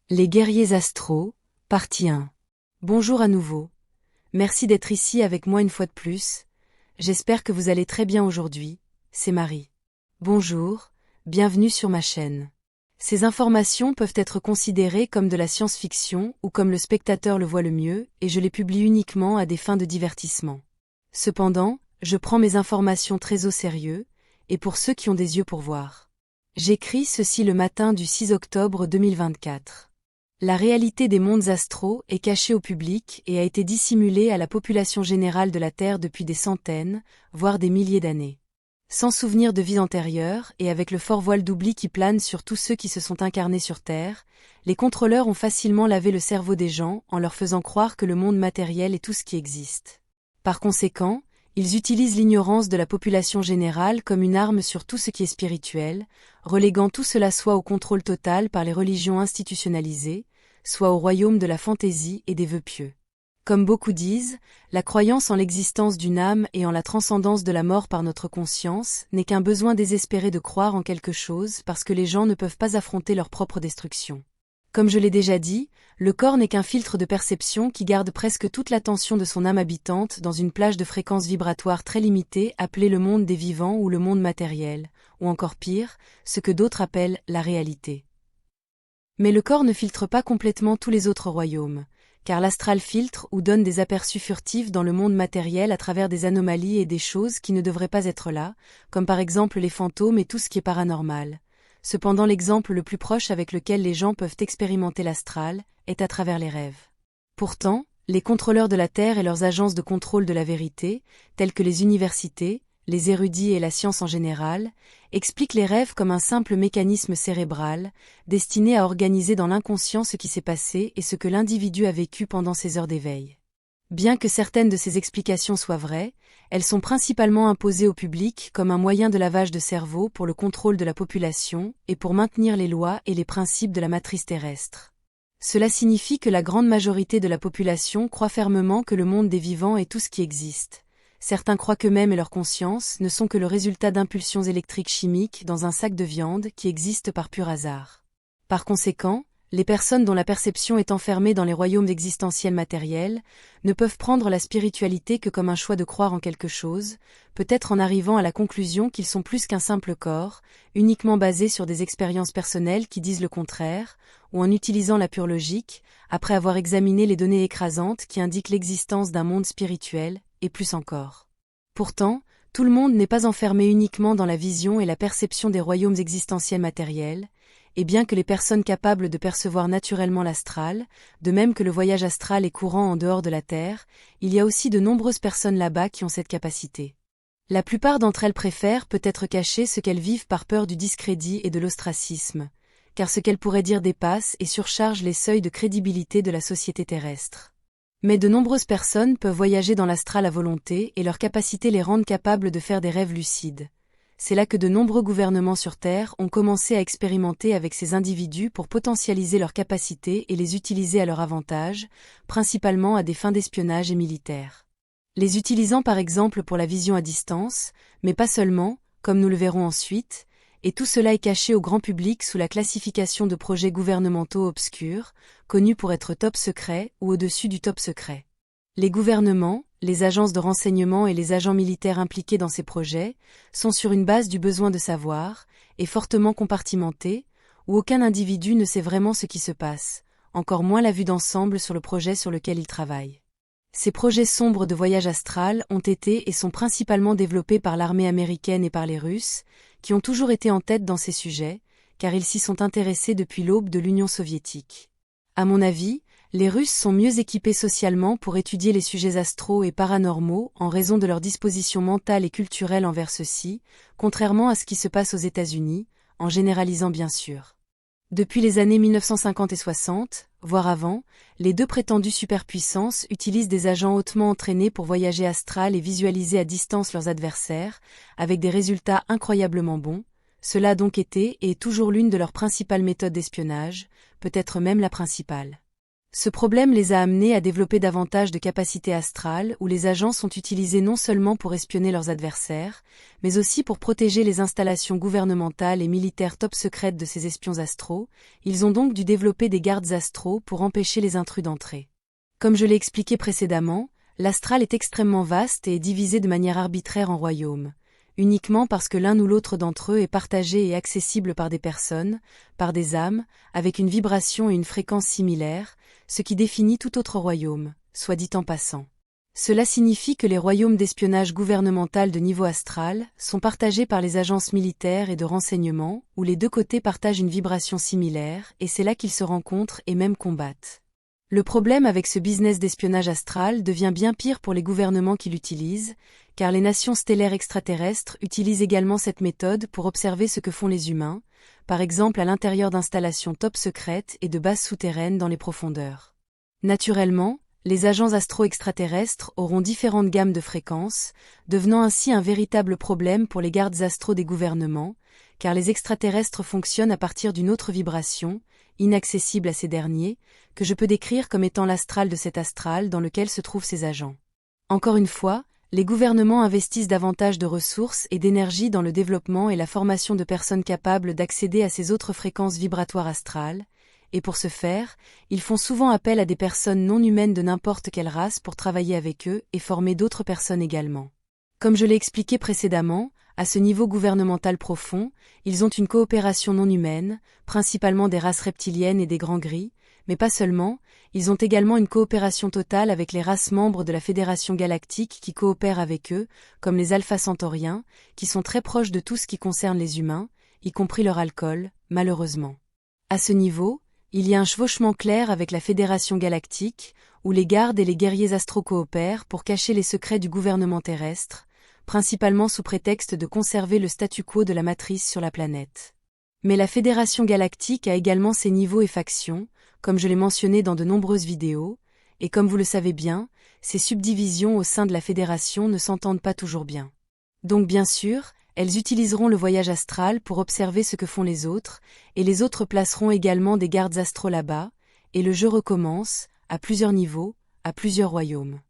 Les guerriers astraux, partie 1. Bonjour à nouveau. Merci d'être ici avec moi une fois de plus. J'espère que vous allez très bien aujourd'hui, c'est Marie. Bonjour, bienvenue sur ma chaîne. Ces informations peuvent être considérées comme de la science-fiction ou comme le spectateur le voit le mieux, et je les publie uniquement à des fins de divertissement. Cependant, je prends mes informations très au sérieux, et pour ceux qui ont des yeux pour voir. J'écris ceci le matin du 6 octobre 2024. La réalité des mondes astraux est cachée au public et a été dissimulée à la population générale de la Terre depuis des centaines, voire des milliers d'années. Sans souvenir de vies antérieures et avec le fort voile d'oubli qui plane sur tous ceux qui se sont incarnés sur Terre, les contrôleurs ont facilement lavé le cerveau des gens en leur faisant croire que le monde matériel est tout ce qui existe. Par conséquent, ils utilisent l'ignorance de la population générale comme une arme sur tout ce qui est spirituel, reléguant tout cela soit au contrôle total par les religions institutionnalisées, soit au royaume de la fantaisie et des vœux pieux. Comme beaucoup disent, la croyance en l'existence d'une âme et en la transcendance de la mort par notre conscience n'est qu'un besoin désespéré de croire en quelque chose parce que les gens ne peuvent pas affronter leur propre destruction. Comme je l'ai déjà dit, le corps n'est qu'un filtre de perception qui garde presque toute l'attention de son âme habitante dans une plage de fréquences vibratoires très limitée appelée le monde des vivants ou le monde matériel, ou encore pire, ce que d'autres appellent la réalité. Mais le corps ne filtre pas complètement tous les autres royaumes, car l'astral filtre ou donne des aperçus furtifs dans le monde matériel à travers des anomalies et des choses qui ne devraient pas être là, comme par exemple les fantômes et tout ce qui est paranormal. Cependant l'exemple le plus proche avec lequel les gens peuvent expérimenter l'astral est à travers les rêves. Pourtant, les contrôleurs de la Terre et leurs agences de contrôle de la vérité, telles que les universités, les érudits et la science en général, expliquent les rêves comme un simple mécanisme cérébral, destiné à organiser dans l'inconscient ce qui s'est passé et ce que l'individu a vécu pendant ses heures d'éveil. Bien que certaines de ces explications soient vraies, elles sont principalement imposées au public comme un moyen de lavage de cerveau pour le contrôle de la population et pour maintenir les lois et les principes de la matrice terrestre. Cela signifie que la grande majorité de la population croit fermement que le monde des vivants est tout ce qui existe. Certains croient qu'eux-mêmes et leur conscience ne sont que le résultat d'impulsions électriques chimiques dans un sac de viande qui existe par pur hasard. Par conséquent, les personnes dont la perception est enfermée dans les royaumes existentiels matériels ne peuvent prendre la spiritualité que comme un choix de croire en quelque chose, peut-être en arrivant à la conclusion qu'ils sont plus qu'un simple corps, uniquement basé sur des expériences personnelles qui disent le contraire, ou en utilisant la pure logique, après avoir examiné les données écrasantes qui indiquent l'existence d'un monde spirituel, et plus encore. Pourtant, tout le monde n'est pas enfermé uniquement dans la vision et la perception des royaumes existentiels matériels, et bien que les personnes capables de percevoir naturellement l'astral, de même que le voyage astral est courant en dehors de la Terre, il y a aussi de nombreuses personnes là-bas qui ont cette capacité. La plupart d'entre elles préfèrent peut-être cacher ce qu'elles vivent par peur du discrédit et de l'ostracisme, car ce qu'elles pourraient dire dépasse et surcharge les seuils de crédibilité de la société terrestre. Mais de nombreuses personnes peuvent voyager dans l'astral à volonté et leurs capacités les rendent capables de faire des rêves lucides. C'est là que de nombreux gouvernements sur Terre ont commencé à expérimenter avec ces individus pour potentialiser leurs capacités et les utiliser à leur avantage, principalement à des fins d'espionnage et militaires. Les utilisant par exemple pour la vision à distance, mais pas seulement, comme nous le verrons ensuite, et tout cela est caché au grand public sous la classification de projets gouvernementaux obscurs, connus pour être top secret ou au-dessus du top secret. Les gouvernements, les agences de renseignement et les agents militaires impliqués dans ces projets sont sur une base du besoin de savoir, et fortement compartimentés, où aucun individu ne sait vraiment ce qui se passe, encore moins la vue d'ensemble sur le projet sur lequel il travaille. Ces projets sombres de voyage astral ont été et sont principalement développés par l'armée américaine et par les Russes, qui ont toujours été en tête dans ces sujets, car ils s'y sont intéressés depuis l'aube de l'Union soviétique. À mon avis, les Russes sont mieux équipés socialement pour étudier les sujets astraux et paranormaux en raison de leur disposition mentale et culturelle envers ceux-ci, contrairement à ce qui se passe aux États-Unis, en généralisant bien sûr. Depuis les années 1950 et 60, voire avant, les deux prétendues superpuissances utilisent des agents hautement entraînés pour voyager astral et visualiser à distance leurs adversaires, avec des résultats incroyablement bons. Cela a donc été et est toujours l'une de leurs principales méthodes d'espionnage, peut-être même la principale. Ce problème les a amenés à développer davantage de capacités astrales où les agents sont utilisés non seulement pour espionner leurs adversaires, mais aussi pour protéger les installations gouvernementales et militaires top secrètes de ces espions astraux. Ils ont donc dû développer des gardes astraux pour empêcher les intrus d'entrer. Comme je l'ai expliqué précédemment, l'astral est extrêmement vaste et est divisé de manière arbitraire en royaumes, uniquement parce que l'un ou l'autre d'entre eux est partagé et accessible par des personnes, par des âmes, avec une vibration et une fréquence similaires, ce qui définit tout autre royaume, soit dit en passant. Cela signifie que les royaumes d'espionnage gouvernemental de niveau astral sont partagés par les agences militaires et de renseignement, où les deux côtés partagent une vibration similaire, et c'est là qu'ils se rencontrent et même combattent. Le problème avec ce business d'espionnage astral devient bien pire pour les gouvernements qui l'utilisent, car les nations stellaires extraterrestres utilisent également cette méthode pour observer ce que font les humains, par exemple à l'intérieur d'installations top secrètes et de bases souterraines dans les profondeurs. Naturellement, les agents astro-extraterrestres auront différentes gammes de fréquences, devenant ainsi un véritable problème pour les gardes astro des gouvernements, car les extraterrestres fonctionnent à partir d'une autre vibration, inaccessible à ces derniers, que je peux décrire comme étant l'astral de cet astral dans lequel se trouvent ces agents. Encore une fois, les gouvernements investissent davantage de ressources et d'énergie dans le développement et la formation de personnes capables d'accéder à ces autres fréquences vibratoires astrales, et pour ce faire, ils font souvent appel à des personnes non humaines de n'importe quelle race pour travailler avec eux et former d'autres personnes également. Comme je l'ai expliqué précédemment, à ce niveau gouvernemental profond, ils ont une coopération non humaine, principalement des races reptiliennes et des grands gris, mais pas seulement, ils ont également une coopération totale avec les races membres de la Fédération galactique qui coopèrent avec eux, comme les Alpha Centauriens, qui sont très proches de tout ce qui concerne les humains, y compris leur alcool, malheureusement. À ce niveau, il y a un chevauchement clair avec la Fédération galactique, où les gardes et les guerriers astro coopèrent pour cacher les secrets du gouvernement terrestre, principalement sous prétexte de conserver le statu quo de la matrice sur la planète. Mais la Fédération galactique a également ses niveaux et factions, comme je l'ai mentionné dans de nombreuses vidéos, et comme vous le savez bien, ces subdivisions au sein de la Fédération ne s'entendent pas toujours bien. Donc bien sûr, elles utiliseront le voyage astral pour observer ce que font les autres, et les autres placeront également des gardes astro là-bas, et le jeu recommence, à plusieurs niveaux, à plusieurs royaumes.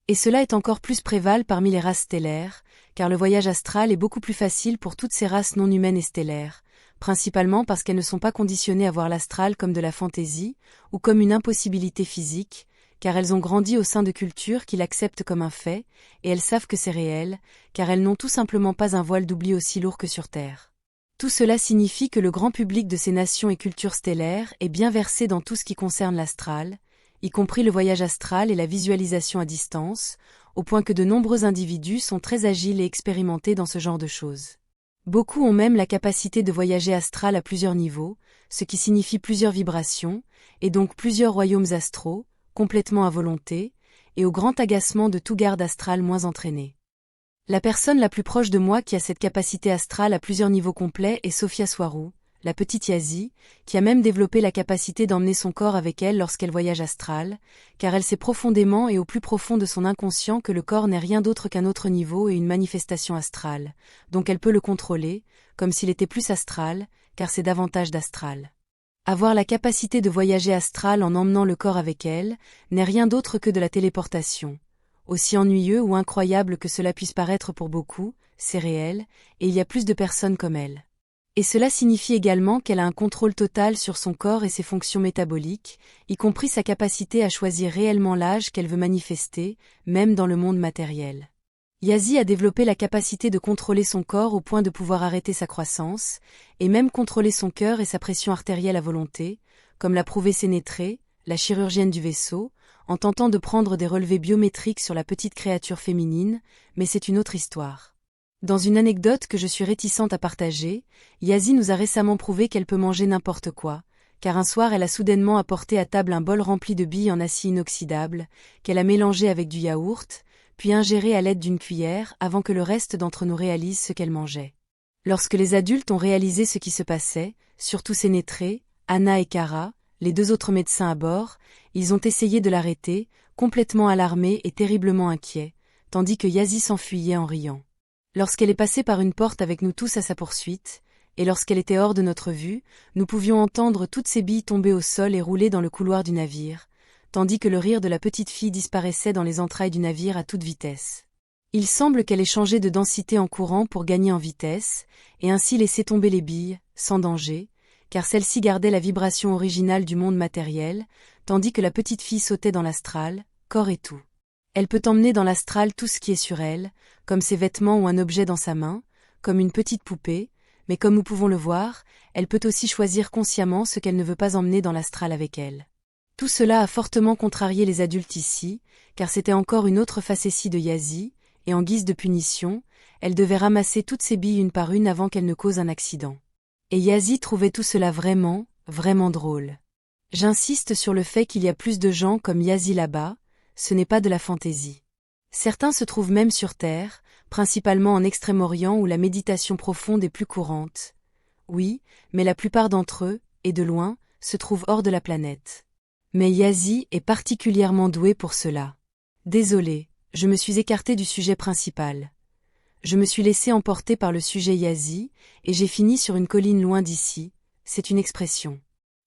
Et cela est encore plus préval parmi les races stellaires, car le voyage astral est beaucoup plus facile pour toutes ces races non humaines et stellaires, principalement parce qu'elles ne sont pas conditionnées à voir l'astral comme de la fantaisie, ou comme une impossibilité physique, car elles ont grandi au sein de cultures qui l'acceptent comme un fait, et elles savent que c'est réel, car elles n'ont tout simplement pas un voile d'oubli aussi lourd que sur Terre. Tout cela signifie que le grand public de ces nations et cultures stellaires est bien versé dans tout ce qui concerne l'astral, y compris le voyage astral et la visualisation à distance, au point que de nombreux individus sont très agiles et expérimentés dans ce genre de choses. Beaucoup ont même la capacité de voyager astral à plusieurs niveaux, ce qui signifie plusieurs vibrations, et donc plusieurs royaumes astraux, complètement à volonté, et au grand agacement de tout garde astral moins entraîné. La personne la plus proche de moi qui a cette capacité astrale à plusieurs niveaux complets est Sophia Swarou, la petite Yazi, qui a même développé la capacité d'emmener son corps avec elle lorsqu'elle voyage astral, car elle sait profondément et au plus profond de son inconscient que le corps n'est rien d'autre qu'un autre niveau et une manifestation astrale, donc elle peut le contrôler, comme s'il était plus astral, car c'est davantage d'astral. Avoir la capacité de voyager astral en emmenant le corps avec elle, n'est rien d'autre que de la téléportation. Aussi ennuyeux ou incroyable que cela puisse paraître pour beaucoup, c'est réel, et il y a plus de personnes comme elle. Et cela signifie également qu'elle a un contrôle total sur son corps et ses fonctions métaboliques, y compris sa capacité à choisir réellement l'âge qu'elle veut manifester, même dans le monde matériel. Yazi a développé la capacité de contrôler son corps au point de pouvoir arrêter sa croissance, et même contrôler son cœur et sa pression artérielle à volonté, comme l'a prouvé Sénétré, la chirurgienne du vaisseau, en tentant de prendre des relevés biométriques sur la petite créature féminine, mais c'est une autre histoire. Dans une anecdote que je suis réticente à partager, Yazi nous a récemment prouvé qu'elle peut manger n'importe quoi, car un soir elle a soudainement apporté à table un bol rempli de billes en acier inoxydable, qu'elle a mélangé avec du yaourt, puis ingéré à l'aide d'une cuillère avant que le reste d'entre nous réalise ce qu'elle mangeait. Lorsque les adultes ont réalisé ce qui se passait, surtout Sénétré, Anna et Kara, les deux autres médecins à bord, ils ont essayé de l'arrêter, complètement alarmés et terriblement inquiets, tandis que Yazi s'enfuyait en riant. Lorsqu'elle est passée par une porte avec nous tous à sa poursuite, et lorsqu'elle était hors de notre vue, nous pouvions entendre toutes ces billes tomber au sol et rouler dans le couloir du navire, tandis que le rire de la petite fille disparaissait dans les entrailles du navire à toute vitesse. Il semble qu'elle ait changé de densité en courant pour gagner en vitesse, et ainsi laisser tomber les billes, sans danger, car celle-ci gardait la vibration originale du monde matériel, tandis que la petite fille sautait dans l'astral, corps et tout. Elle peut emmener dans l'astral tout ce qui est sur elle, comme ses vêtements ou un objet dans sa main, comme une petite poupée, mais comme nous pouvons le voir, elle peut aussi choisir consciemment ce qu'elle ne veut pas emmener dans l'astral avec elle. Tout cela a fortement contrarié les adultes ici, car c'était encore une autre facétie de Yazzie, et en guise de punition, elle devait ramasser toutes ses billes une par une avant qu'elle ne cause un accident. Et Yazzie trouvait tout cela vraiment, vraiment drôle. J'insiste sur le fait qu'il y a plus de gens comme Yazzie là-bas, ce n'est pas de la fantaisie. Certains se trouvent même sur Terre, principalement en Extrême-Orient où la méditation profonde est plus courante. Oui, mais la plupart d'entre eux, et de loin, se trouvent hors de la planète. Mais Yazzie est particulièrement doué pour cela. Désolé, je me suis écarté du sujet principal. Je me suis laissé emporter par le sujet Yazzie, et j'ai fini sur une colline loin d'ici, c'est une expression.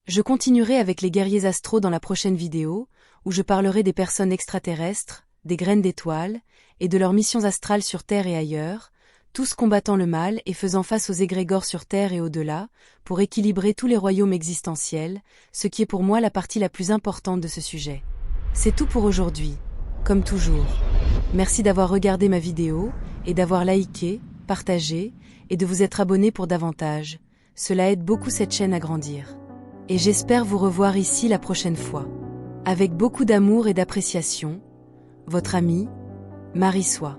Je continuerai avec les guerriers astraux dans la prochaine vidéo, où je parlerai des personnes extraterrestres, des graines d'étoiles, et de leurs missions astrales sur Terre et ailleurs, tous combattant le mal et faisant face aux égrégores sur Terre et au-delà, pour équilibrer tous les royaumes existentiels, ce qui est pour moi la partie la plus importante de ce sujet. C'est tout pour aujourd'hui, comme toujours. Merci d'avoir regardé ma vidéo, et d'avoir liké, partagé, et de vous être abonné pour davantage. Cela aide beaucoup cette chaîne à grandir. Et j'espère vous revoir ici la prochaine fois. Avec beaucoup d'amour et d'appréciation, votre amie, Marie Soie.